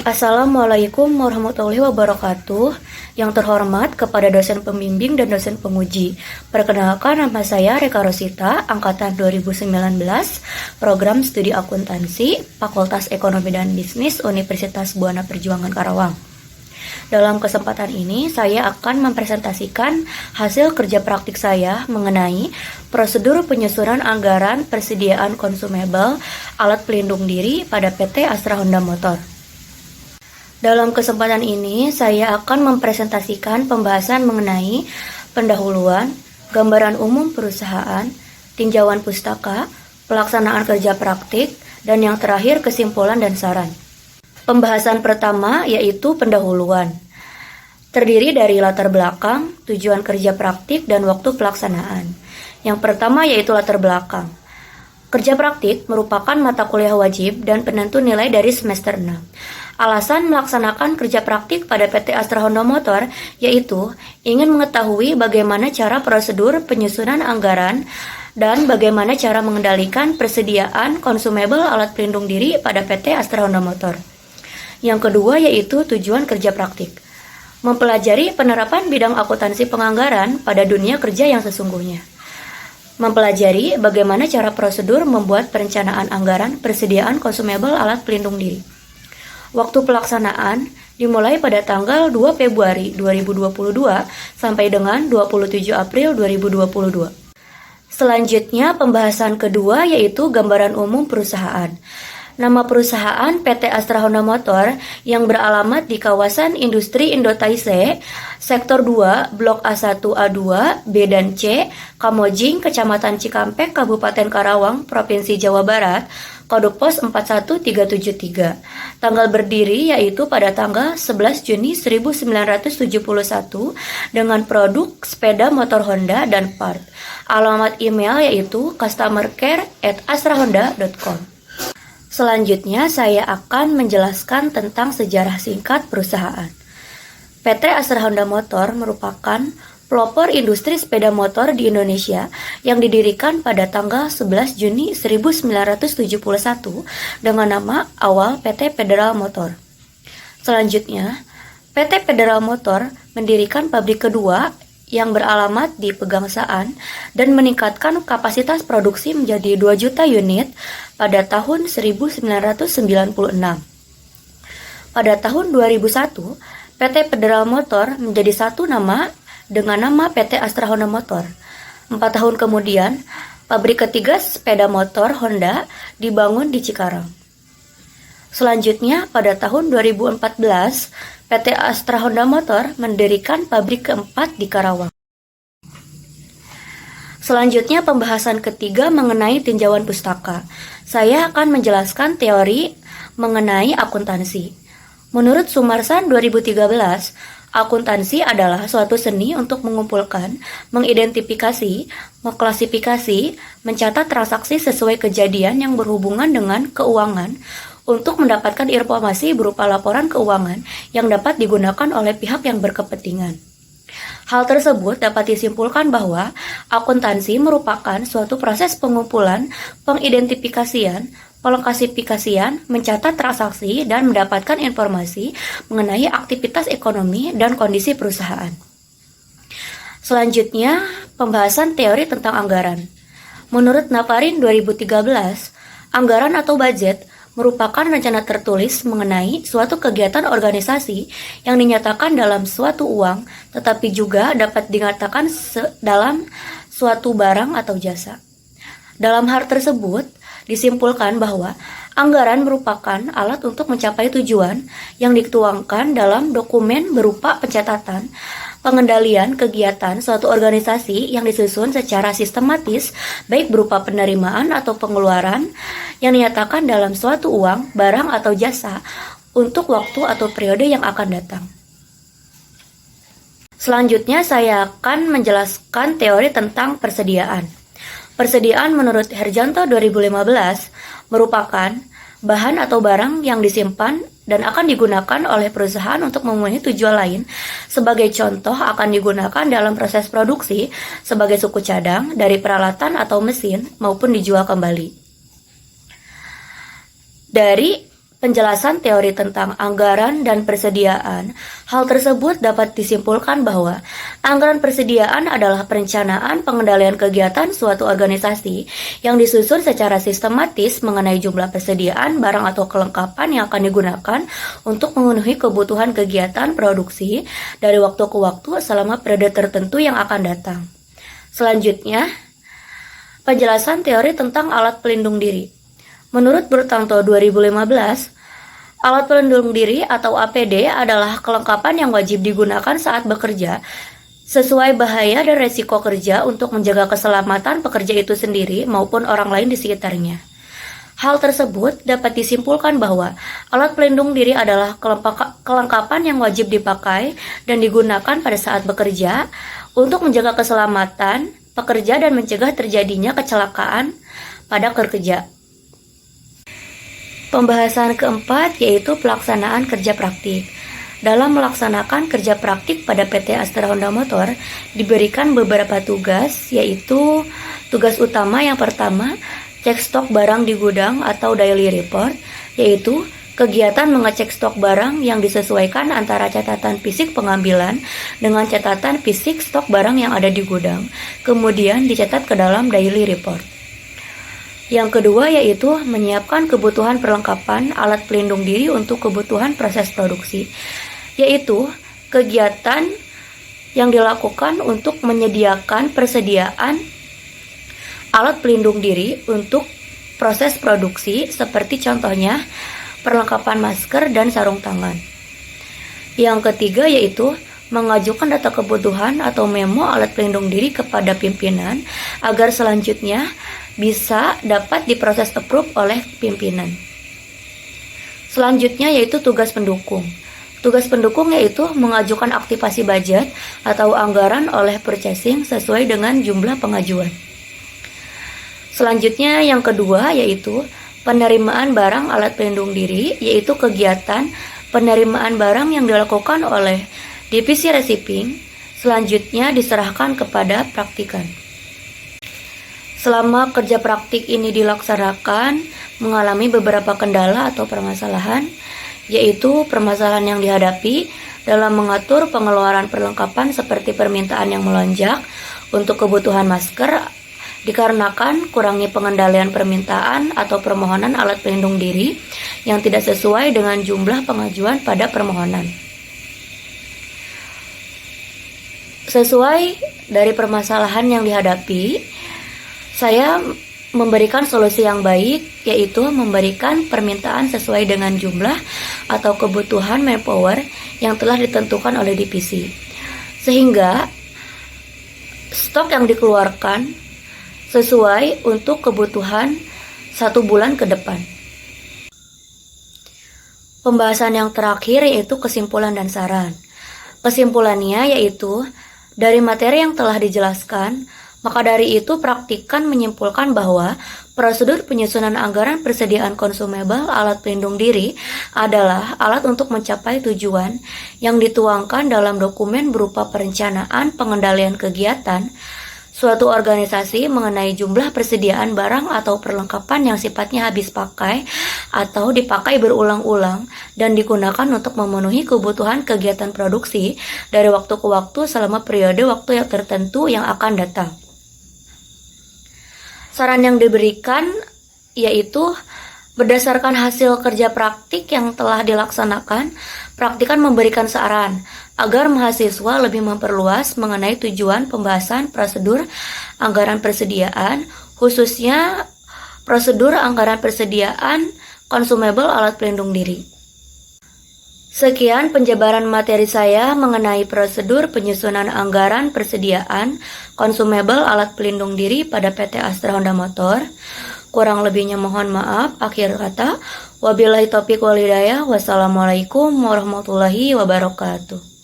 Assalamualaikum warahmatullahi wabarakatuh. Yang terhormat kepada dosen pembimbing dan dosen penguji. Perkenalkan, nama saya Reka Rosita, angkatan 2019, program studi akuntansi, Fakultas Ekonomi dan Bisnis Universitas Buana Perjuangan Karawang. Dalam kesempatan ini, saya akan mempresentasikan hasil kerja praktik saya mengenai prosedur penyusunan anggaran persediaan konsumebel alat pelindung diri pada PT Astra Honda Motor. Dalam kesempatan ini, saya akan mempresentasikan pembahasan mengenai pendahuluan, gambaran umum perusahaan, tinjauan pustaka, pelaksanaan kerja praktik, dan yang terakhir kesimpulan dan saran. Pembahasan pertama yaitu pendahuluan. Terdiri dari latar belakang, tujuan kerja praktik, dan waktu pelaksanaan. Yang pertama yaitu latar belakang. Kerja praktik merupakan mata kuliah wajib dan penentu nilai dari semester 6. Alasan melaksanakan kerja praktik pada PT Astra Honda Motor yaitu ingin mengetahui bagaimana cara prosedur penyusunan anggaran dan bagaimana cara mengendalikan persediaan konsumebel alat pelindung diri pada PT Astra Honda Motor. Yang kedua yaitu tujuan kerja praktik. Mempelajari penerapan bidang akuntansi penganggaran pada dunia kerja yang sesungguhnya. Mempelajari bagaimana cara prosedur membuat perencanaan anggaran persediaan konsumebel alat pelindung diri. Waktu pelaksanaan dimulai pada tanggal 2 Februari 2022 sampai dengan 27 April 2022. Selanjutnya pembahasan kedua yaitu gambaran umum perusahaan. Nama perusahaan PT Astra Honda Motor yang beralamat di kawasan Industri Indotaise, Sektor 2, Blok A1, A2, B dan C, Kamojing, Kecamatan Cikampek, Kabupaten Karawang, Provinsi Jawa Barat, kode pos 41373. Tanggal berdiri yaitu pada tanggal 11 Juni 1971 dengan produk sepeda motor Honda dan part. Alamat email yaitu customercare@astrahonda.com. Selanjutnya saya akan menjelaskan tentang sejarah singkat perusahaan. PT Astra Honda Motor merupakan pelopor industri sepeda motor di Indonesia yang didirikan pada tanggal 11 Juni 1971 dengan nama awal PT Federal Motor. Selanjutnya, PT Federal Motor mendirikan pabrik kedua yang beralamat di Pegangsaan dan meningkatkan kapasitas produksi menjadi 2 juta unit pada tahun 1996. Pada tahun 2001, PT Federal Motor menjadi satu nama dengan nama PT Astra Honda Motor. 4 tahun kemudian, pabrik ketiga sepeda motor Honda dibangun di Cikarang. Selanjutnya, pada tahun 2014, PT Astra Honda Motor mendirikan pabrik keempat di Karawang. Selanjutnya, pembahasan ketiga mengenai tinjauan pustaka. Saya akan menjelaskan teori mengenai akuntansi. Menurut Sumarsan 2013, akuntansi adalah suatu seni untuk mengumpulkan, mengidentifikasi, mengklasifikasi, mencatat transaksi sesuai kejadian yang berhubungan dengan keuangan untuk mendapatkan informasi berupa laporan keuangan yang dapat digunakan oleh pihak yang berkepentingan. Hal tersebut dapat disimpulkan bahwa akuntansi merupakan suatu proses pengumpulan, pengidentifikasian, pengklasifikasian, mencatat transaksi, dan mendapatkan informasi mengenai aktivitas ekonomi dan kondisi perusahaan. Selanjutnya, pembahasan teori tentang anggaran. Menurut Nafarin 2013, anggaran atau budget merupakan rencana tertulis mengenai suatu kegiatan organisasi yang dinyatakan dalam suatu uang, tetapi juga dapat dinyatakan dalam suatu barang atau jasa. Dalam hal tersebut, disimpulkan bahwa anggaran merupakan alat untuk mencapai tujuan yang dituangkan dalam dokumen berupa pencatatan, pengendalian kegiatan suatu organisasi yang disusun secara sistematis, baik berupa penerimaan atau pengeluaran yang dinyatakan dalam suatu uang, barang atau jasa untuk waktu atau periode yang akan datang. Selanjutnya saya akan menjelaskan teori tentang persediaan. Persediaan menurut Herjanto 2015 merupakan bahan atau barang yang disimpan dan akan digunakan oleh perusahaan untuk memenuhi tujuan lain. Sebagai contoh, akan digunakan dalam proses produksi sebagai suku cadang dari peralatan atau mesin maupun dijual kembali. Dari penjelasan teori tentang anggaran dan persediaan. Hal tersebut dapat disimpulkan bahwa anggaran persediaan adalah perencanaan pengendalian kegiatan suatu organisasi yang disusun secara sistematis mengenai jumlah persediaan barang atau kelengkapan yang akan digunakan untuk memenuhi kebutuhan kegiatan produksi dari waktu ke waktu selama periode tertentu yang akan datang. Selanjutnya, penjelasan teori tentang alat pelindung diri. Menurut Burtanto 2015, alat pelindung diri atau APD adalah kelengkapan yang wajib digunakan saat bekerja sesuai bahaya dan resiko kerja untuk menjaga keselamatan pekerja itu sendiri maupun orang lain di sekitarnya. Hal tersebut dapat disimpulkan bahwa alat pelindung diri adalah kelengkapan yang wajib dipakai dan digunakan pada saat bekerja untuk menjaga keselamatan pekerja dan mencegah terjadinya kecelakaan pada kerja. Pembahasan keempat yaitu pelaksanaan kerja praktik. Dalam melaksanakan kerja praktik pada PT Astra Honda Motor diberikan beberapa tugas, yaitu tugas utama yang pertama, cek stok barang di gudang atau daily report, yaitu kegiatan mengecek stok barang yang disesuaikan antara catatan fisik pengambilan dengan catatan fisik stok barang yang ada di gudang, kemudian dicatat ke dalam daily report. Yang kedua yaitu menyiapkan kebutuhan perlengkapan alat pelindung diri untuk kebutuhan proses produksi, yaitu kegiatan yang dilakukan untuk menyediakan persediaan alat pelindung diri untuk proses produksi seperti contohnya perlengkapan masker dan sarung tangan. Yang ketiga yaitu mengajukan data kebutuhan atau memo alat pelindung diri kepada pimpinan agar selanjutnya bisa dapat diproses approve oleh pimpinan. Selanjutnya yaitu tugas pendukung. Tugas pendukung yaitu mengajukan aktivasi budget atau anggaran oleh purchasing sesuai dengan jumlah pengajuan. Selanjutnya yang kedua yaitu penerimaan barang alat pelindung diri, yaitu kegiatan penerimaan barang yang dilakukan oleh divisi receiving, selanjutnya diserahkan kepada praktikan. Selama kerja praktik ini dilaksanakan, mengalami beberapa kendala atau permasalahan, yaitu permasalahan yang dihadapi dalam mengatur pengeluaran perlengkapan seperti permintaan yang melonjak untuk kebutuhan masker, dikarenakan kurangnya pengendalian permintaan atau permohonan alat pelindung diri yang tidak sesuai dengan jumlah pengajuan pada permohonan. Sesuai dari permasalahan yang dihadapi, saya memberikan solusi yang baik, yaitu memberikan permintaan sesuai dengan jumlah atau kebutuhan manpower yang telah ditentukan oleh divisi, sehingga stok yang dikeluarkan sesuai untuk kebutuhan 1 bulan ke depan. Pembahasan yang terakhir yaitu kesimpulan dan saran. Kesimpulannya yaitu dari materi yang telah dijelaskan, maka dari itu praktikan menyimpulkan bahwa prosedur penyusunan anggaran persediaan konsumebel alat pelindung diri adalah alat untuk mencapai tujuan yang dituangkan dalam dokumen berupa perencanaan pengendalian kegiatan suatu organisasi mengenai jumlah persediaan barang atau perlengkapan yang sifatnya habis pakai atau dipakai berulang-ulang dan digunakan untuk memenuhi kebutuhan kegiatan produksi dari waktu ke waktu selama periode waktu yang tertentu yang akan datang. Saran yang diberikan yaitu berdasarkan hasil kerja praktik yang telah dilaksanakan, praktikan memberikan saran agar mahasiswa lebih memperluas mengenai tujuan pembahasan prosedur anggaran persediaan, khususnya prosedur anggaran persediaan konsumebel alat pelindung diri. Sekian penjabaran materi saya mengenai prosedur penyusunan anggaran persediaan konsumebel alat pelindung diri pada PT Astra Honda Motor. Kurang lebihnya mohon maaf. Akhir kata, wabillahi taufiq wal hidayah. Wassalamualaikum warahmatullahi wabarakatuh.